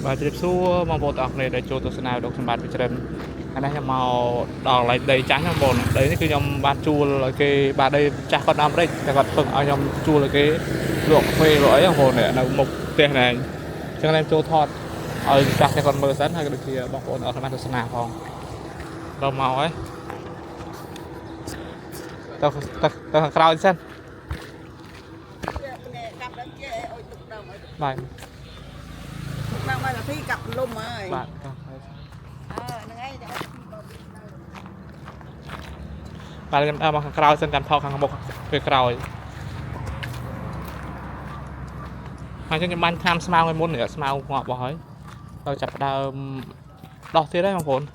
Và tiếp xúc mong bộ tộc này để cho tôi nào được thành bản bị trần anh ấy màu đỏ lại đầy trắng trong bồn đấyคือnhom ban chua là cái bà đây cha con năm đấyแต่ก่อนฝึกเอาnhom chua là cái luộc phê rồi trong bồn này là một tiền này cho nên cho thọt ở cha cái con mơ sẵn hay cái kia bọc bồn ở thành bản tôi nào không đâu màu ấy tao tao khao xem bài đang bay là phi cặp lùm ơi bạn bạn làm bằng khao xem cần thao hàng một về khao mà cho những ban tham smile môn nữa smile ngọt bỏi rồi chặt đào đọt thế đấy không phồn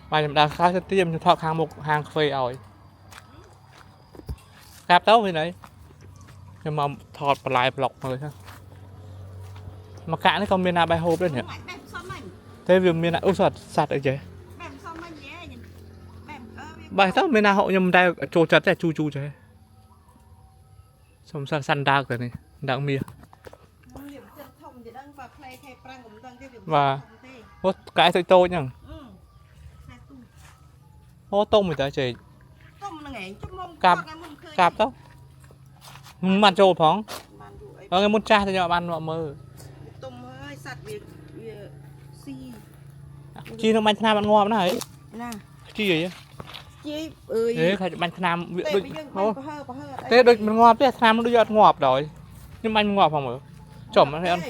bài đào khá sẽ tiêm thọ hàng một hàng phê rồi cáp tấu vậy đấy nhưng mà thọt lại lọc rồi ha mà cả nó còn miền nào bài hộp đấy nhỉ thế vì miền nào ôi sạt ở vậy bài tao miền nào họ nhầm đây trôi chặt là chu chu chứ xong săn đa cái này đặng mía và hốt cái thôi tôi nhá hốt tôm người ta chỉ cạp cạp đó màn trộn phóng ở cái môn cha thì nhỏ ban họ mơ chi nó bánh nam ăn ngon này chi gì vậy thế phải bánh nam thế được mình ngon thế nam nó đưa ngọt rồi nhưng bánh ngọt không ở chồng nó thấy ăn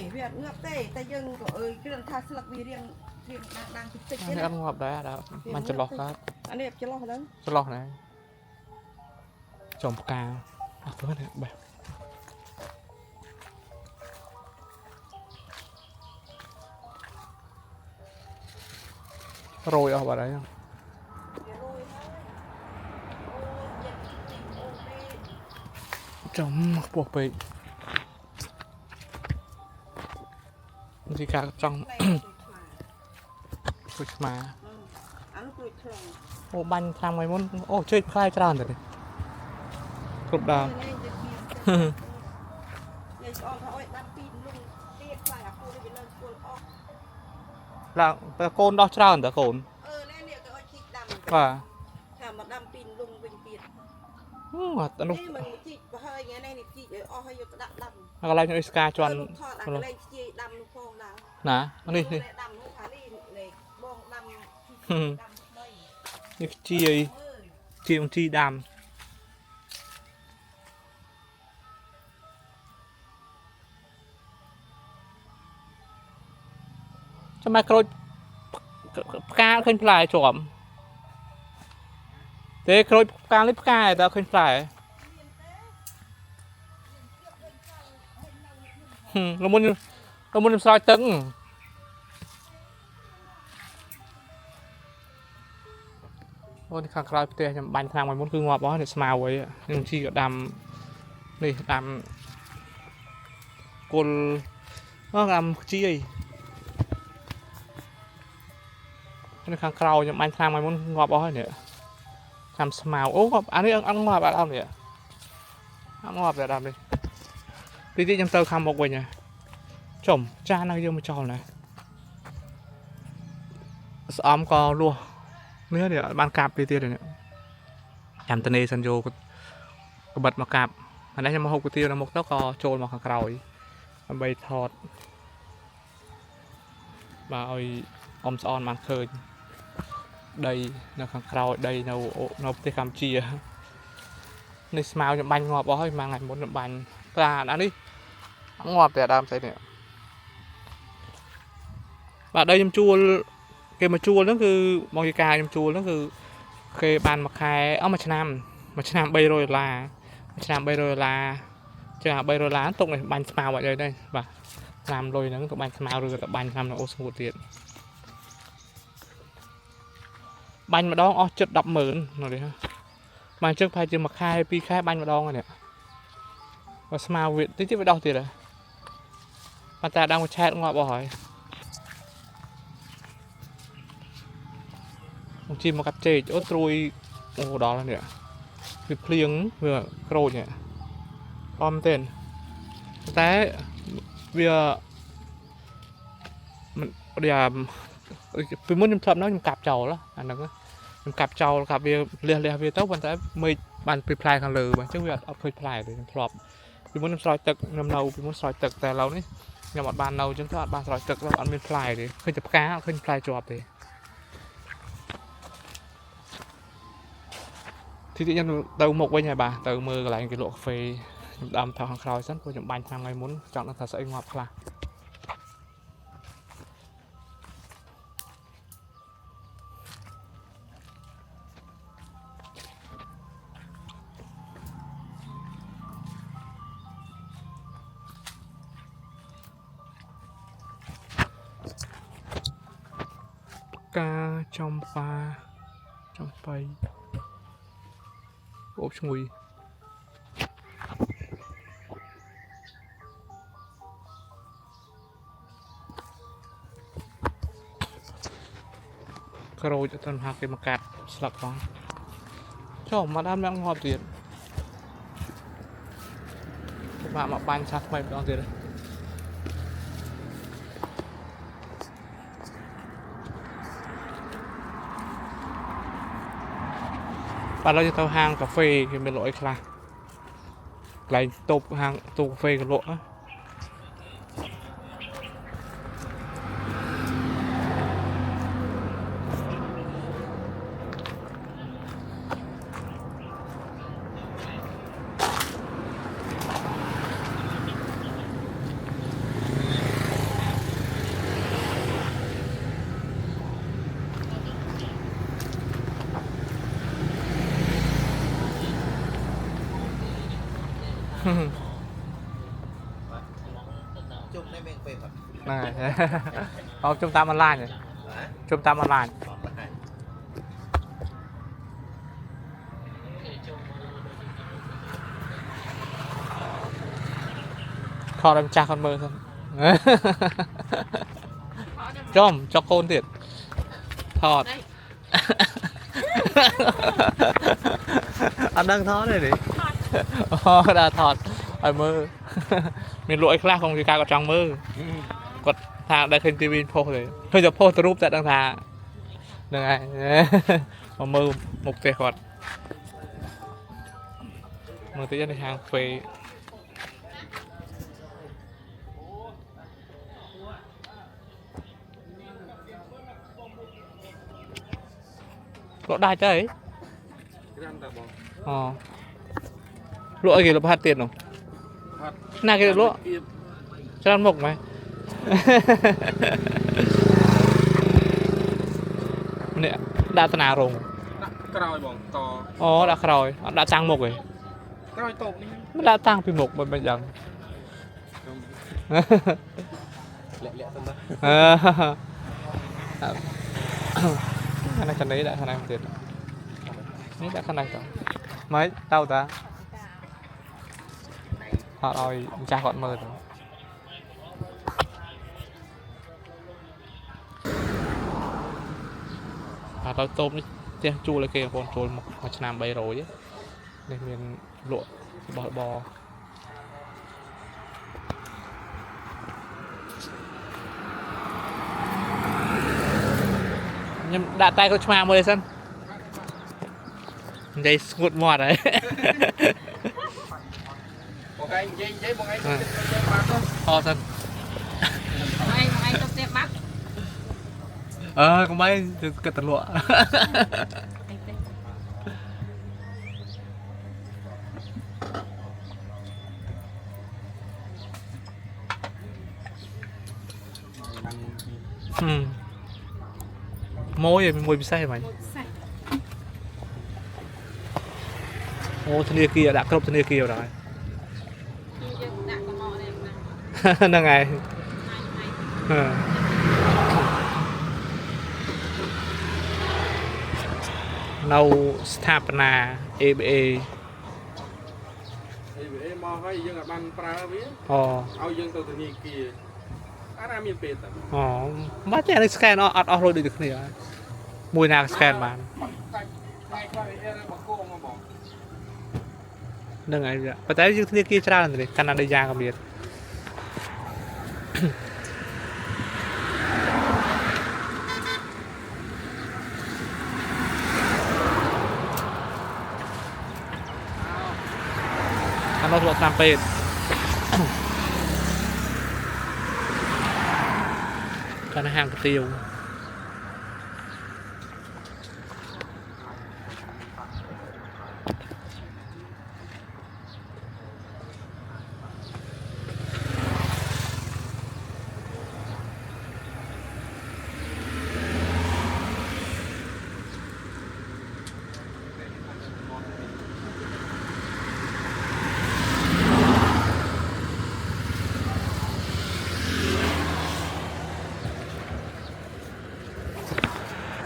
ăn ngọt đấy đó bánh chật lọt đó chật lọt này chồng cà thứ này bẹp rồi ở đấy không trong buộc bị gì cả trong mà ô banh sang mấy món ô chơi khai tràn rồi cục đào là côn đo tràn rồi cồn và cái này nó ska cho anh nè đi đi như chi ông chi đàm cho micro ca khơi lại trộm thế khơi ca lấy ca ta khơi lại nó muốn soi tưng ôi khang khai tê nhầm bánh thang mày muốn cứ ngọt bó để smile ấy nhưng chi có đam đi đam côn nó làm chi ấy nó khang khai nhầm bánh thang mày muốn ngọt bó nữa làm smile ố ngọt anh ấy ăn ngọt bạn ăn nữa ăn ngọt để làm đi đi đi trong tơ khăm một quỳnh à chồng cha nó vô một trò này ôm co luôn nữa thì ban cạp đi tiêu này em tên này sân vô có bật mà cạp anh ấy mà hộp cái tiêu là một tóc co trôn mà khẳng rồi bay thọt và ơi om son mang khơi đây là khẳng rồi đây nó tê cam chia này smile cho bánh ngọt bó mang ngày muốn bánh ra đã đi ngọt để làm thế này và đây nhâm chua cái mà chua nó cứ mong cái cà nhâm chua nó cứ cái bàn mặc khai ở mặt nam bay rồi là chờ bay rồi lá tụng này bánh smile vậy đây và làm rồi nó tụng bánh smile rồi bánh làm nó ô số tiền bánh mà đó chất đập mờn rồi đấy ha bánh trước phải chưa mặc khai pi khai bánh mà đó rồi nè và smile việt tí với đau tiền rồi mà ta đang một chat ngọt bỏ hỏi một chim một cặp chè chỗ trôi ô đó là nè việc liếng vừa rồi nhỉ om tên té bây mình bây giờ vì muốn nhầm thầm nó nhầm cạp chầu đó anh đừng nhầm cạp chầu cạp về liền về tóc bạn thấy mày bạn bị play hàng lừa mà chứ việc ở phơi play để thọp vì muốn soi tật nhầm nâu vì muốn soi tậtแต่เรานี่nhầm một bàn nâu chúng ta bàn soi tậtแล้วăn miên play để khơi chụp cá khơi play chọp để thì tự nhiên từ một bên nhà bà từ mưa lại cái lộ phê đầm thằng khơi sẵn của nhầm bánh hàng ngày muốn chọn là thật sự ngọt là cá trong phay ốp chui rồi cho thân học cái mặt cát sặc đó cho mà đam đang ngọt tiền bạn mà bánh sắc mày đó tiền bạnเราจะทำห้างกาแฟคือเป็นร้อยคลาไหลตบห้างตบกาแฟกับโลนะchung đây mình về mặt nàyเอาชมตามออนไลน์เนี่ยชมตามออนไลน์ขอดำจากคนเบอร์ครับจอมจอกโคนเถิดถอดอันดังท้อเลยดิอ๋อđãถอดไอ้มือมีลวดไอ้คลาของกีการกับจังมือกดทางได้ขึ้นทีวีโพสเลยเพื่อจะโพสรูปแต่ดังทายังไงมามือหมกเตะกอดมือตีในทางเฟย์ลวดได้ใช่อ๋อลวดกี่ลวดพัดเตียนหรอน่ากินลวดจะรันหมกไหมเนี่ยđãตนารง กรอยบอกต่อ อ๋อđãครอยđã tăng một rồi กรอยตกนี่ มันđã tăngពីmột bên dần เละๆต้นนะ cái này chân đấy đã cái này một tiềnនេះđã cái này rồi mấy tao ta họ rồi cha còn mơ rồi tao tôm đi chơi chua lại kia con chua một năm bay rồi chứ nên mình lụa bò nhưng đã tay có chma mới sân dây ngụt mọt đấy บอกไงเย้บอกไง to sân ai tập đẹp bắt có mấy cái tật lụa môi bị say mày ô thân kia đã cướp thân kia rồi năng ngày nâu Stapana ABA មកហើយយើងអាចបានប្រើវា អូ ឲ្យយើងទៅធនាគារអាណាមានពេលតើ អូមកចេះនឹង scan អត់អស់លុយដូចគ្នាមួយណា scan បាន ថ្ងៃខ្លះអីរបស់គោមកបង ហ្នឹងហើយប៉ុន្តែយើងធនាគារច្រើនទេកាលណាដូចយ៉ាងក៏មាន nó thuộc làm pet cho nó hàng tiêu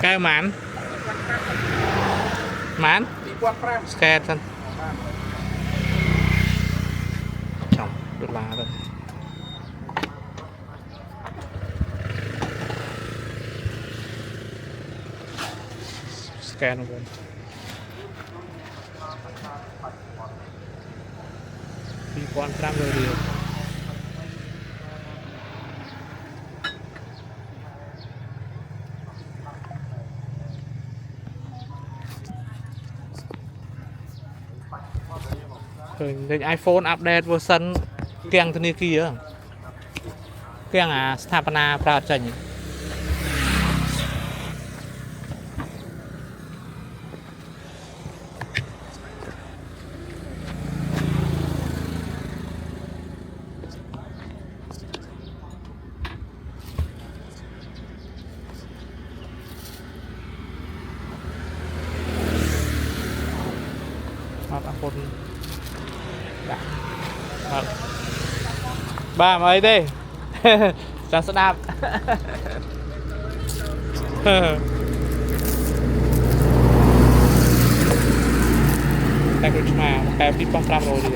cái mán scan thân chồng được lá rồi scan luôn đi quan trăm rồi điều cái iPhone update version keng thân kia keng Stapana pra chanh iPhone ba mấy đi chẳng sẽ đạp tại cái mà cái phim băng ram rồi đi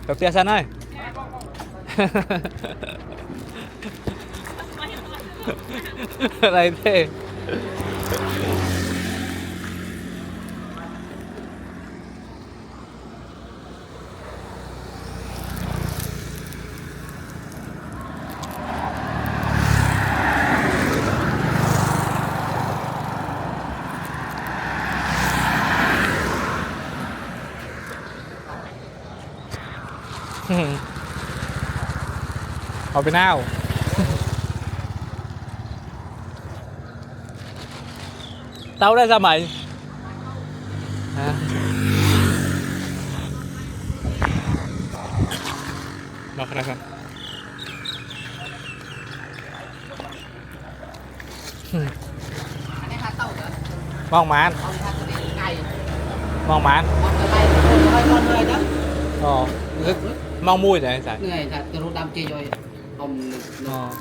được tia sân ơi này thế ở bên nào tao đây ra mày nó khá không mong mán mong mán mong mui này sao người ta từ đam chơi rồi ông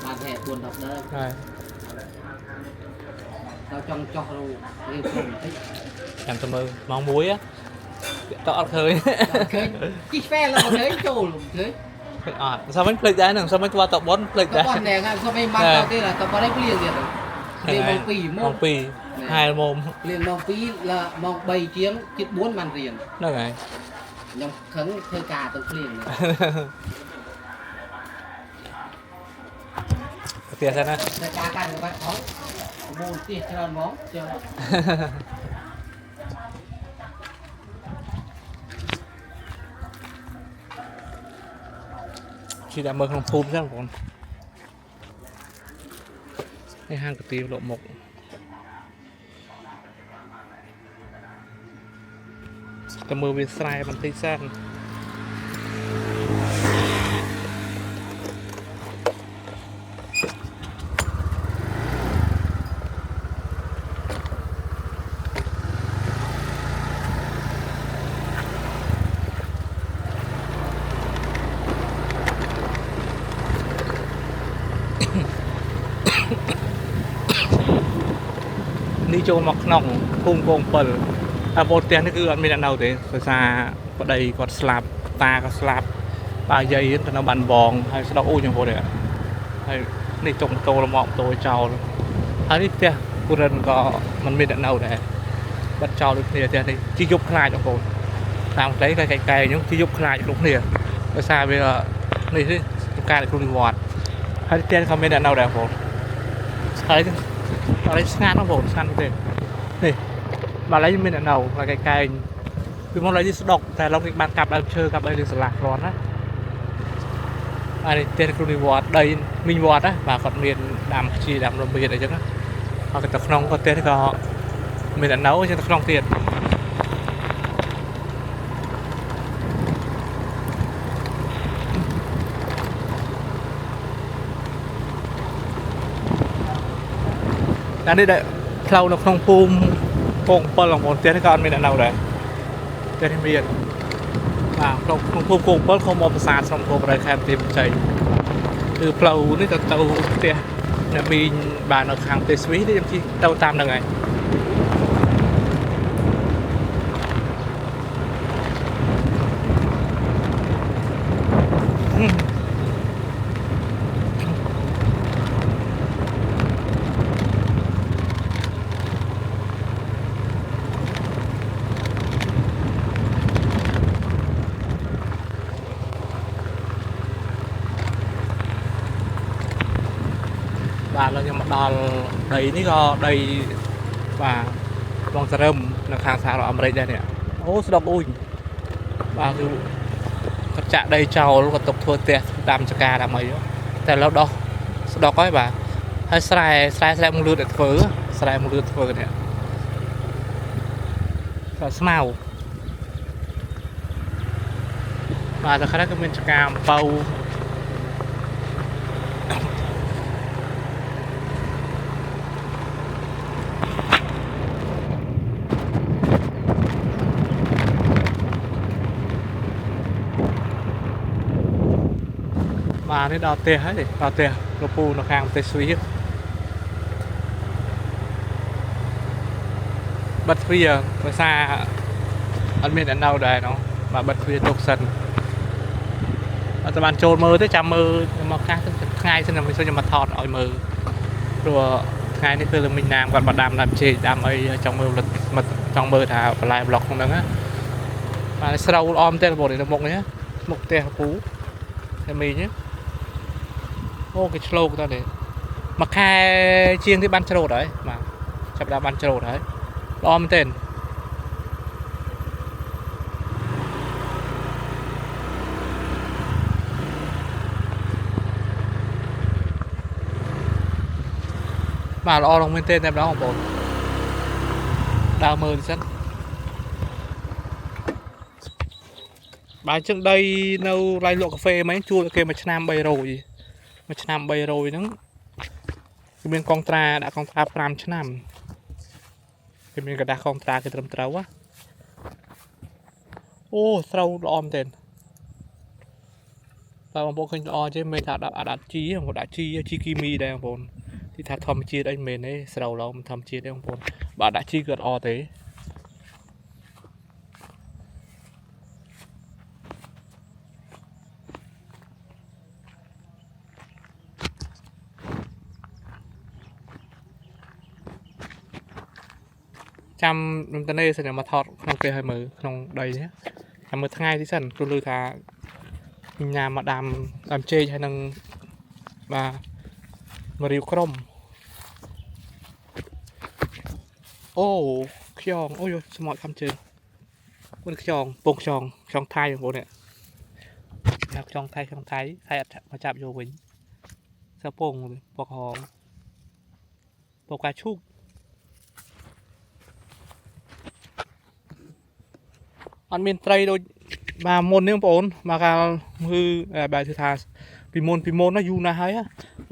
bàn thẻ buồn đọc đó tao trong cho luôn liên cùng thích em tao mơ mong muối á tao khơi chi phe là một thế trù luôn thế sao mấy plek đấy nè sao mấy qua tập 4 plek đấy con này ngay sao mấy mang tao đây là tao có đấy liền liền liền mong pì hai mồm liền mong pì là mong 7 tiếng chết 4 màn liền đó này nhông khấn thơ cà tao liền kìa xem nè thơ cà cà được bạn khó mua tiền cho món cho chị đã mơ không phun ra còn cái hang cái tiêu lộ một cái mưa về sai bằng tay sang điចូលមកក្នុងភូមិកង7អាពលផ្ទះនេះគឺអត់មានអ្នកនៅទេដោយសារប្តីគាត់ស្លាប់តាក៏ស្លាប់តាយាយទៅនៅបានបងហើយស្ដុកអូចឹងពលហើយនេះចុងតូលមកតូចោលហើយនេះផ្ទះគូរិនក៏មិនមានអ្នកនៅដែរបាត់ចោលដូចគ្នាផ្ទះនេះជីយប់ខ្លាចបងប្អូនតាមផ្ទៃកែខ្ញុំជីយប់ខ្លាចគ្រប់គ្នាដោយសារវានេះការគ្រូនិវត្ត ហើយទៀតក៏មានអ្នកនៅដែរបងហើយស្ងាត់ណាបងស្ងាត់ទេនេះបាទឡើយមានអ្នកនៅហើយកែងពីមកឡើយនេះស្ដុកតែឡុកនេះបានកាប់ដើមឈើកាប់អីលើសាលាគ្រាន់ណាហើយទៀតគ្រូនិវត្តដីមីងវត្តណាបាទគាត់មានដាំខ្ជិលដាំរមៀតអីចឹងណាហើយទៅក្នុងក៏ទៀតក៏មានអ្នកនៅចឹងទៅក្នុងទៀតតែនេះដែលផ្លូវនៅក្នុងភូមិពង7បងប្អូនទៀតនេះក៏អត់មានអ្នកនៅដែរទៀតនេះមានបាទក្នុងភូមិពង7ខុសមកប្រាសាទស្រុកគោបរិយខេត្តបន្ទាយមានជ័យគឺផ្លូវនេះទៅផ្ទះអ្នកមីងបាទនៅខាងទេសវីនេះខ្ញុំជិះទៅតាមហ្នឹងហើយបាទឥឡូវខ្ញុំមកដល់ដីនេះក៏ដីបាទបងសរឹមនៅខាងសហរដ្ឋអាមេរិកដែរនេះអូស្ដុកអ៊ូញបាទគឺគាត់ចាក់ដីចោលគាត់ទុកធ្វើផ្ទះតាមចការតាមអីតែឥឡូវដោះស្ដុកហើយបាទហើយស្រែមកលឿនតែធ្វើស្រែមកលឿនធ្វើនេះស្មៅបាទតែខ្លះក៏មានចការអំពៅបាទនេះដល់ផ្ទះហើយដល់ផ្ទះលោកពូនៅខាងប្រទេសស្វីសបិទទ្វារភាសាអត់មានអ្នកនៅដែរនោះបាទបិទទ្វារទុកសិនអត់បានចូលមើលទេចាំមើលមកកាសថ្ងៃសិនខ្ញុំខ្ញុំមកថតឲ្យមើលព្រោះថ្ងៃនេះគឺមីងណាមគាត់មកដាំជែកដាំអីចង់មើលចង់មើលថាបន្លែប្លុកក្នុងហ្នឹងណាបាទស្រូវអមទេបងនេះមុខនេះមុខផ្ទះពូតែមីងណាអូគេឆ្លោកតើនេះមួយខែជាងទីបានច្រូតហើយបាទចាប់ដល់បានច្រូតហើយល្អមែនទេបាទល្អដល់មែនទេតែម្ដងបងប្អូនដើរមើលសិនបាទចឹងដីនៅរៃលក់កាហ្វេហ្នឹងជួលគេមួយឆ្នាំ300មួយឆ្នាំ300ហ្នឹងគឺមានកងត្រាដាក់កងត្រា5ឆ្នាំគេមានកระดาษកងត្រាគេត្រឹមត្រូវអូស្រូវល្អមែនទេតែបងប្អូនឃើញល្អចេះមិនថាដាក់ជីបងប្អូនដាក់ជីគីមីដែរបងប្អូនទីថាធម្មជាតិអីមិនមែនទេស្រូវល្អមិនធម្មជាតិទេបងប្អូនបើដាក់ជីគឺអត់ល្អទេចាំខ្ញុំទៅនេះសិនមកថតក្នុងពេលឲ្យមើលក្នុងដីនេះចាំមើលថ្ងៃទីសិនព្រោះឮថាញ៉ាំមកដាំជែកហើយនឹងបាទមករៀបក្រុមអូខ្យងអូយស្មោតខំជើងមួយខ្យងពងខ្យងថៃបងប្អូននេះខ្យងថៃអត់មកចាប់យកវិញសើពងពកហងពកកាឈូកអត់មានត្រីដូចបាទមុននេះបងប្អូនមកកាលគឺបែរថាពីមុនណាយូរណាស់ហើយ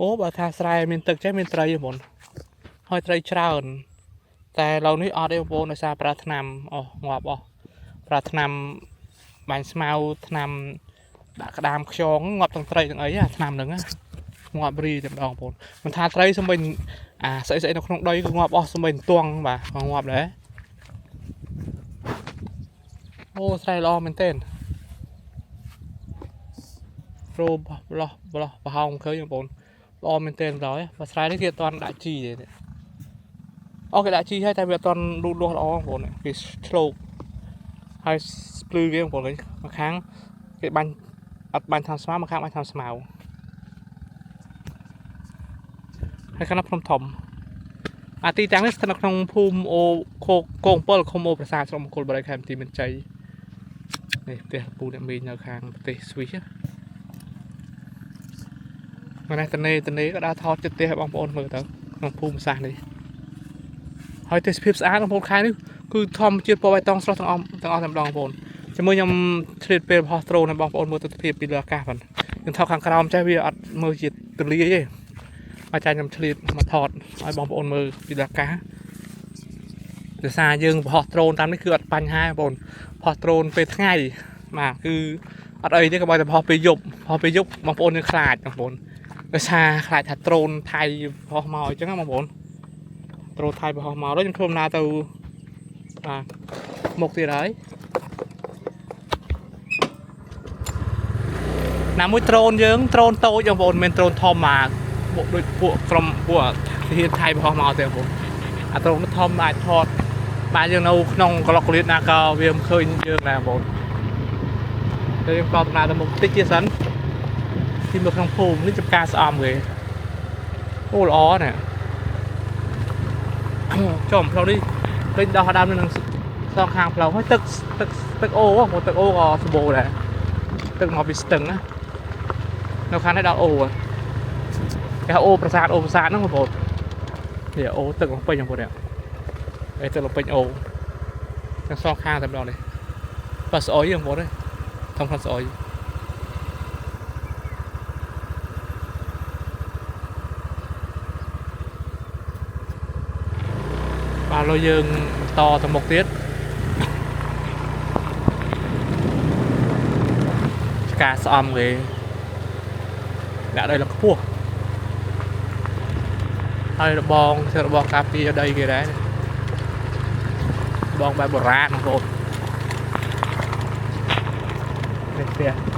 អូបើថាស្រែមានទឹកចេះមានត្រីបងប្អូនហើយត្រីច្រើនតែឡូវនេះអត់ទេបងប្អូនដោយសារប្រើថ្នាំងាប់ប្រើថ្នាំបាញ់ស្មៅថ្នាំដាក់ក្តាមខ្យងងាប់ទាំងត្រីទាំងអីថ្នាំហ្នឹងងាប់រីតែម្ដងបងប្អូនមិនថាត្រីសំបីស្អីនៅក្នុងដីគឺងាប់អស់សំបីទងបាទងាប់ដែរអូស្រែល្អមែនទេប្រូបលោះប្រហោងឃើញបងប្អូនល្អមែនទេដល់ហើយបើស្រែនេះគេអត់ទាន់ដាក់ជីទេអូគេដាក់ជីហើយតែវាអត់ទាន់លូតលាស់ល្អបងប្អូនគេឆ្លោកហើយភ្លឺវាបងប្អូនមួយខាងគេបាញ់អត់បាញ់ថ្នាំស្មៅមួយខាងបាញ់ថ្នាំស្មៅ ហើយខាងណាភ្នំធំអាទីតាំងនេះស្ថិតនៅក្នុងភូមិអូកងពលឃុំអូប្រាសាទស្រុកមង្គលបុរីខេមរទីមានជ័យនេះផ្ទះពូអ្នកមីងនៅខាងប្រទេសស្វីសមកនេះតនេក៏ដើរថតចិត្តផ្ទះឲ្យបងប្អូនមើលទៅក្នុងភូមិសាស្ត្រនេះហើយទេសភាពស្អាតបងប្អូនខែនេះគឺធម្មជាតិពណ៌បៃតងស្រស់ទាំងអស់តែម្ដងបងប្អូនជាមួយខ្ញុំឆ្លៀតពេលហោះដ្រូនឲ្យបងប្អូនមើលទស្សនវិជ្ជាពីលើអាកាសហ្នឹងខ្ញុំថតខាងក្រោមចេះវាអត់មើលជាទលាយទេអាចារ្យខ្ញុំឆ្លៀតមកថតឲ្យបងប្អូនមើលពីលើអាកាសដោយសារយើងហោះដ្រូនតាមនេះគឺអត់បញ្ហាបងប្អូនហោះដ្រូនពេលថ្ងៃបាទគឺអត់អីទេក៏បើតែហោះពេលយប់បងប្អូននឹងខ្លាចបងប្អូនដោយសារខ្លាចថាដ្រូនថៃហោះមកអញ្ចឹងណាបងប្អូនដ្រូនថៃហោះមកដល់ខ្ញុំធ្វើដំណើរទៅបាទមុខទៀតហើយណាមួយដ្រូនយើងដ្រូនតូចបងប្អូនមិនមែនដ្រូនធំមកដូចពួកក្រុមពួកទាហានថៃហោះមកទេបងប្អូនអាដ្រូនធំអាចថតបាទយើងនៅក្នុងក្លុកក្លៀតណាក៏វាមិនឃើញយើងដែរបងប្អូនទៅយើងក៏ដំណើរទៅមុខតិចទៀតសិនទីមកក្នុងភូមិនេះចំការស្អំគេអូល្អណាស់ចំផ្លូវនេះពេញដោះដើមនៅនឹងសងខាងផ្លូវហើយទឹកអូទឹកអូក៏សម្បូរដែរទឹកមកពីស្ទឹងណានៅខាងនេះដល់អូគេហៅអូប្រាសាទហ្នឹងបងប្អូននេះអូទឹកលំពេញបងប្អូននេះទឹកលំពេញអូទាំងសងខាងតែម្ដងនេះប៉ាស្អុយបងប្អូននេះធំខ្លាំងស្អុយបាទលោកយើងតទៅមុខទៀតការស្អំគេដាក់ដីលខ្ពស់ហើយរបងការពារដីគេដែរបងបែបបុរាណបងប្អូននេះផ្ទះ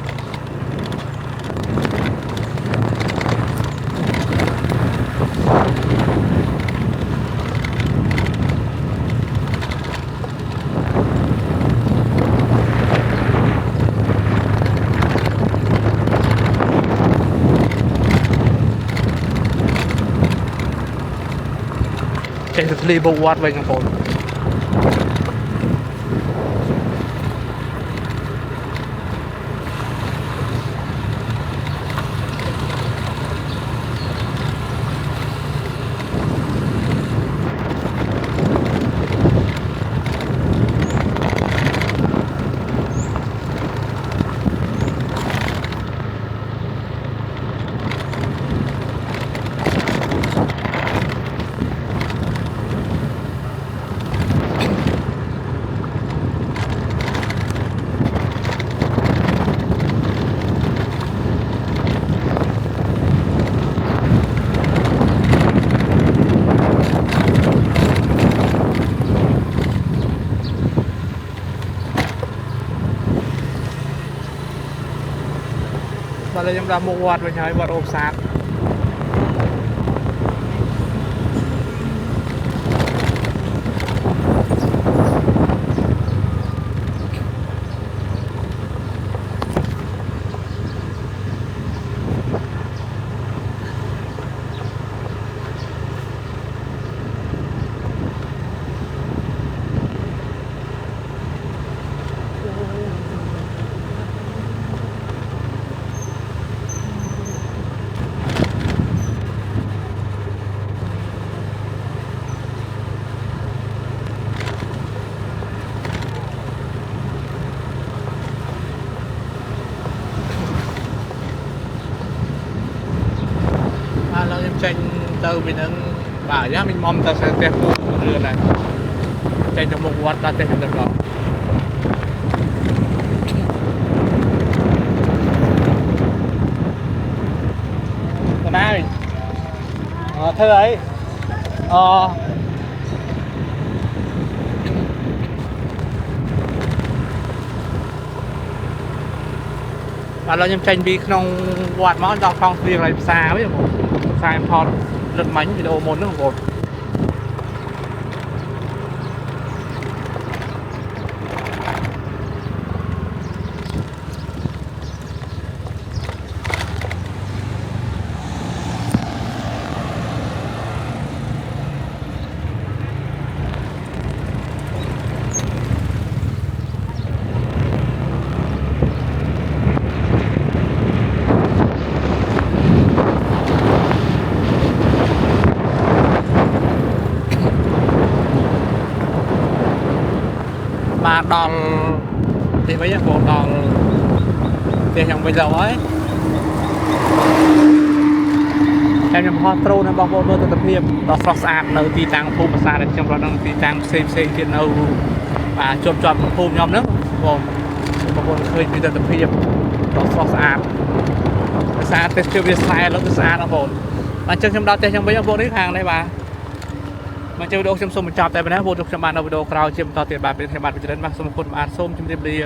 ចេញទៅធ្លាបុកវត្តវិញបងប្អូនបាទខ្ញុំដល់មុខវត្តវិញហើយវត្តអូប្រាសាទចេញទៅពីនឹងបាទយ៉ាមិញមុំទៅផ្ទះពូរឿនដែរចេញទៅមុខវត្តដល់ផ្ទះទៅដល់ទៅណាវិញធ្វើអីបាទឡើយខ្ញុំចេញពីក្នុងវត្តមកដល់ក្នុងស្រីកន្លែងផ្សារវិញបងផ្សារថតរត់មាញ់វីដេអូមុនហ្នឹងបងប្អូន បានដល់ទីវិញបងដល់ទីខ្ញុំវិញទៅហើយតែខ្ញុំហត់ត្រូនៅបងប្អូនមើលទស្សនភាពដ៏ស្រស់ស្អាតនៅទីតាំងភូមិសាស្ត្រដែលខ្ញុំរត់នៅទីតាំងផ្សេងទៀតនៅបាទជាប់ភូមិខ្ញុំហ្នឹងបងប្អូនឃើញពីទស្សនភាពដ៏ស្រស់ស្អាតស្អាតទេសភាពវាស្អាតលោកស្អាតបងប្អូនបាទអញ្ចឹងខ្ញុំដល់ផ្ទះខ្ញុំវិញបងប្អូននេះខាងនេះបាទមកចូលវីដេអូខ្ញុំសូមបញ្ចប់តែប៉ុណ្ណេះបងប្អូនខ្ញុំបាននៅវីដេអូក្រោយជាបន្តទៀតបាទពេលខ្ញុំបាទវិចិត្របាទសូមអរគុណបាទសូមជម្រាបលា